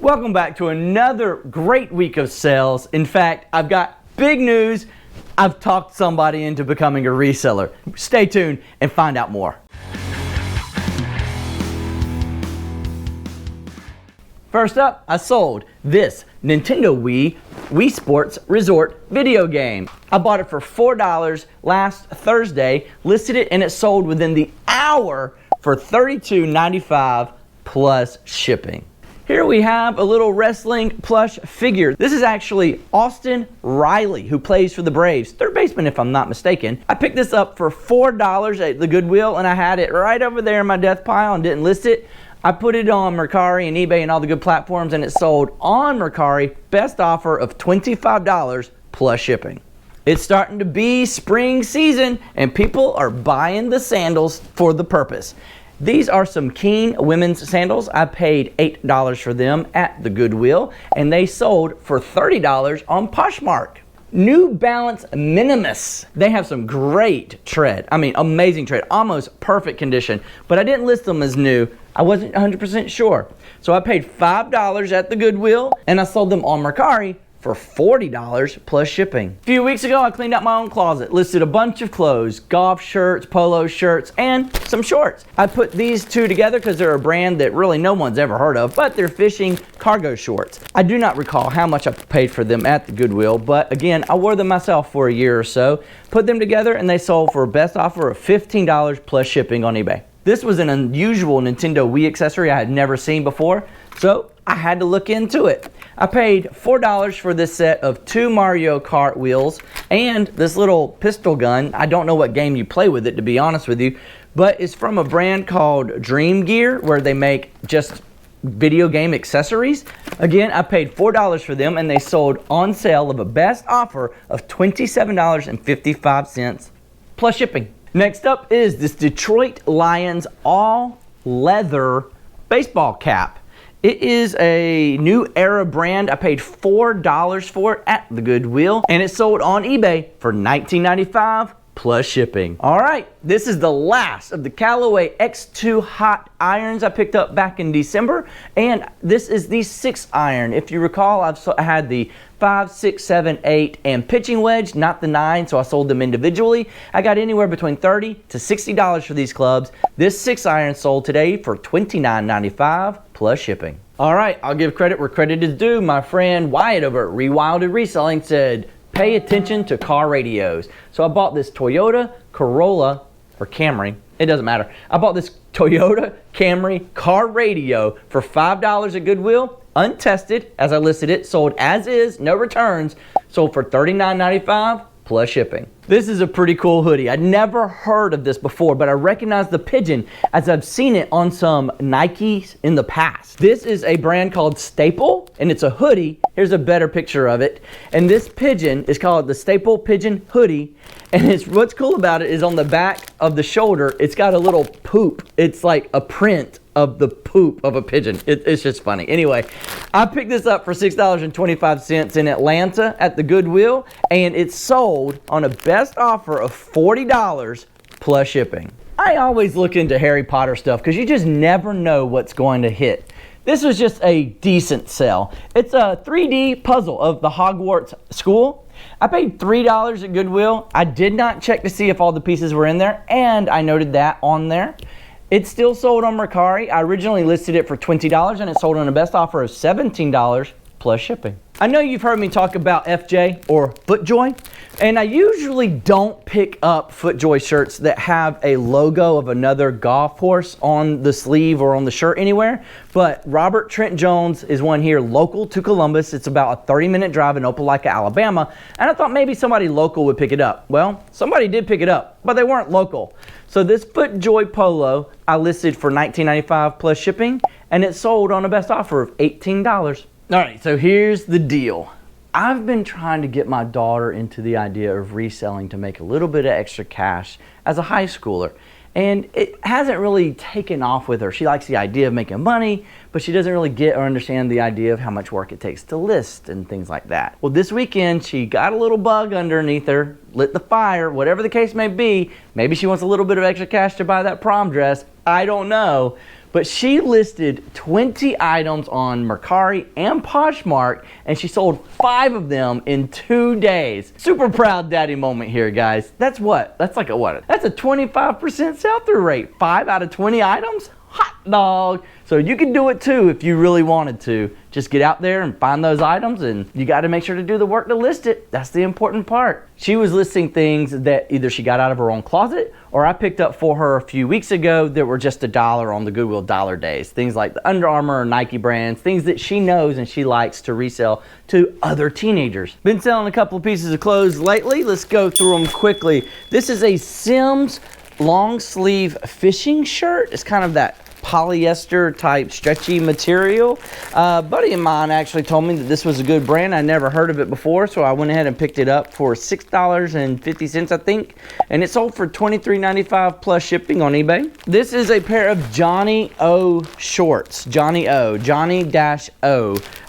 Welcome back to another great week of sales. In fact, I've got big news. I've talked somebody into becoming a reseller. Stay tuned and find out more. First up, I sold this Nintendo Wii Sports Resort video game. I bought it for $4 last Thursday, listed it, and it sold within the hour for $32.95 plus shipping. Here we have a little wrestling plush figure. This is actually Austin Riley, who plays for the Braves, third baseman if I'm not mistaken. I picked this up for $4 at the Goodwill, and I had it right over there in my death pile and didn't list it. I put it on Mercari and eBay and all the good platforms, and it sold on Mercari, best offer of $25 plus shipping. It's starting to be spring season, and people are buying the sandals for the purpose. These are some Keen women's sandals. I paid $8 for them at the Goodwill, and they sold for $30 on Poshmark. New Balance Minimus. They have some great tread. I mean, amazing tread, almost perfect condition, but I didn't list them as new. I wasn't 100% sure. So I paid $5 at the Goodwill, and I sold them on Mercari for $40 plus shipping. A few weeks ago, I cleaned out my own closet, listed a bunch of clothes, golf shirts, polo shirts, and some shorts. I put these two together because they're a brand that really no one's ever heard of, but they're fishing cargo shorts. I do not recall how much I paid for them at the Goodwill, but again, I wore them myself for a year or so, put them together, and they sold for a best offer of $15 plus shipping on eBay. This was an unusual Nintendo Wii accessory I had never seen before, so I had to look into it. I paid $4 for this set of 2 Mario Kart wheels and this little pistol gun. I don't know what game you play with it, to be honest with you, but it's from a brand called Dream Gear, where they make just video game accessories. Again, I paid $4 for them, and they sold on sale of a best offer of $27.55 plus shipping. Next up is this Detroit Lions all leather baseball cap. It is a new era brand. I paid $4 for it at the Goodwill, and it sold on eBay for $19.95 plus shipping. All right, this is the last of the Callaway X2 hot irons I picked up back in December, and this is the 6 iron. If you recall, I had the 5, 6, 7, 8, and pitching wedge, not the 9, so I sold them individually. I got anywhere between $30 to $60 for these clubs. This 6 iron sold today for $29.95 plus shipping. All right, I'll give credit where credit is due. My friend Wyatt over at Rewilded Reselling said, pay attention to car radios. So I bought this Toyota Corolla, or Camry, it doesn't matter. I bought this Toyota Camry car radio for $5 at Goodwill, untested, as I listed it, sold as is, no returns, sold for $39.95 plus shipping. This is a pretty cool hoodie. I'd never heard of this before, but I recognize the pigeon as I've seen it on some Nikes in the past. This is a brand called Staple, and it's a hoodie. Here's a better picture of it. And this pigeon is called the Staple Pigeon Hoodie. And what's cool about it is on the back of the shoulder, it's got a little poop. It's like a print of the poop of a pigeon. It's just funny. Anyway, I picked this up for $6.25 in Atlanta at the Goodwill, and it sold on a best offer of $40 plus shipping. I always look into Harry Potter stuff because you just never know what's going to hit. This was just a decent sell. It's a 3D puzzle of the Hogwarts school. I paid $3 at Goodwill. I did not check to see if all the pieces were in there, and I noted that on there. It still sold on Mercari. I originally listed it for $20, and it sold on a best offer of $17 plus shipping. I know you've heard me talk about FJ or FootJoy, and I usually don't pick up FootJoy shirts that have a logo of another golf horse on the sleeve or on the shirt anywhere, but Robert Trent Jones is one here local to Columbus. It's about a 30-minute drive in Opelika, Alabama, and I thought maybe somebody local would pick it up. Well, somebody did pick it up, but they weren't local. So this FootJoy polo I listed for $19.95 plus shipping, and it sold on a best offer of $18. All right, so here's the deal. I've been trying to get my daughter into the idea of reselling to make a little bit of extra cash as a high schooler. And it hasn't really taken off with her. She likes the idea of making money, but she doesn't really get or understand the idea of how much work it takes to list and things like that. Well, this weekend, she got a little bug underneath her, lit the fire, whatever the case may be. Maybe she wants a little bit of extra cash to buy that prom dress. I don't know. but she listed 20 items on Mercari and Poshmark, and she sold 5 of them in 2 days. Super proud daddy moment here, guys. That's what? That's like a what? That's a 25% sell-through rate. 5 out of 20 items? Hot dog. So you can do it too if you really wanted to. Just get out there and find those items, and you got to make sure to do the work to list it. That's the important part. She was listing things that either she got out of her own closet or I picked up for her a few weeks ago that were just $1 on the Goodwill Dollar Days. Things like the Under Armour or Nike brands, things that she knows and she likes to resell to other teenagers. Been selling a couple of pieces of clothes lately. Let's go through them quickly. This is a Sims long sleeve fishing shirt. It's kind of that polyester type stretchy material. A buddy of mine actually told me that this was a good brand. I never heard of it before, so I went ahead and picked it up for $6.50, I think, and it sold for $23.95 plus shipping on eBay. This is a pair of Johnny O shorts. Johnny O.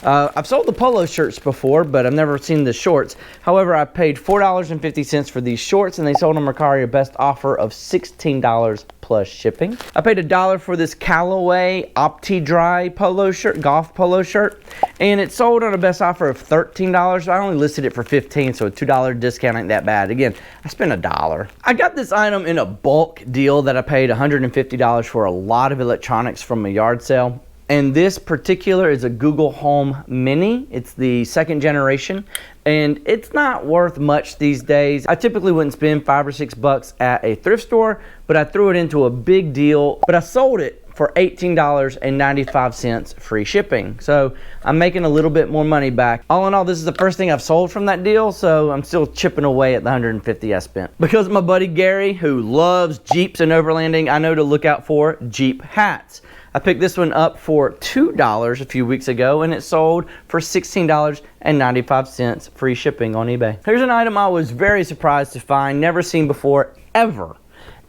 I've sold the polo shirts before, but I've never seen the shorts. However, I paid $4.50 for these shorts, and they sold on Mercari a best offer of $16 plus shipping. I paid $1 for this Callaway Opti-Dry polo shirt, golf polo shirt, and it sold on a best offer of $13. I only listed it for $15, so a $2 discount ain't that bad. Again, I spent $1. I got this item in a bulk deal that I paid $150 for a lot of electronics from a yard sale. And this particular is a Google Home Mini. It's the 2nd generation, and it's not worth much these days. I typically wouldn't spend $5 or $6 at a thrift store, but I threw it into a big deal. But I sold it for $18.95 free shipping. So I'm making a little bit more money back. All in all, this is the first thing I've sold from that deal, so I'm still chipping away at the $150 I spent. Because of my buddy Gary, who loves Jeeps and overlanding, I know to look out for Jeep hats. I picked this one up for $2 a few weeks ago, and it sold for $16.95 free shipping on eBay. Here's an item I was very surprised to find, never seen before, ever.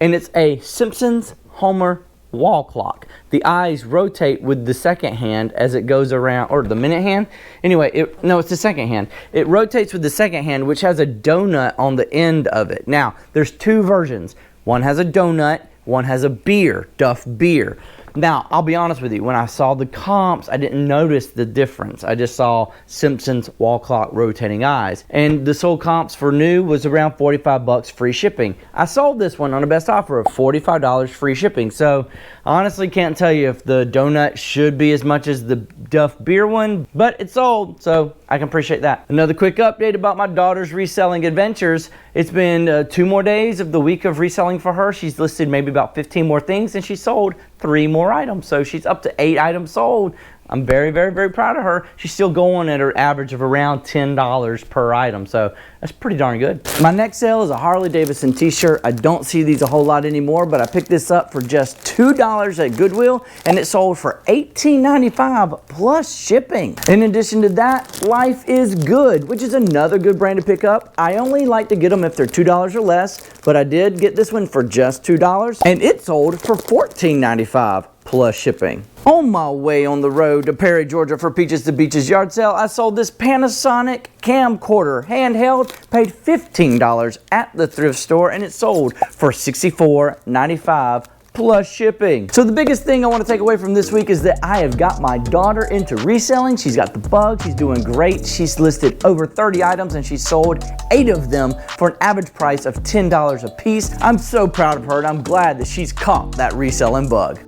And it's a Simpsons Homer wall clock. The eyes rotate with the second hand as it goes around, or the minute hand. Anyway, it's the second hand. It rotates with the second hand, which has a donut on the end of it. Now, there's 2 versions. One has a donut, one has a beer, Duff beer. Now, I'll be honest with you, when I saw the comps, I didn't notice the difference. I just saw Simpsons wall clock rotating eyes. And the sold comps for new was around $45 free shipping. I sold this one on a best offer of $45 free shipping. So, I honestly can't tell you if the donut should be as much as the Duff beer one, but it's sold, so I can appreciate that. Another quick update about my daughter's reselling adventures. It's been 2 more days of the week of reselling for her. She's listed maybe about 15 more things, and she sold 3 more items. So she's up to 8 items sold. I'm very, very, very proud of her. She's still going at her average of around $10 per item, so that's pretty darn good. My next sale is a Harley Davidson t-shirt. I don't see these a whole lot anymore, but I picked this up for just $2 at Goodwill, and it sold for $18.95 plus shipping. In addition to that, Life is Good, which is another good brand to pick up. I only like to get them if they're $2 or less, but I did get this one for just $2, and it sold for $14.95 plus shipping. On my way on the road to Perry, Georgia for Peaches to Beaches yard sale, I sold this Panasonic camcorder handheld, paid $15 at the thrift store, and it sold for $64.95 plus shipping. So the biggest thing I want to take away from this week is that I have got my daughter into reselling. She's got the bug. She's doing great. She's listed over 30 items, and she sold 8 of them for an average price of $10 a piece. I'm so proud of her, and I'm glad that she's caught that reselling bug.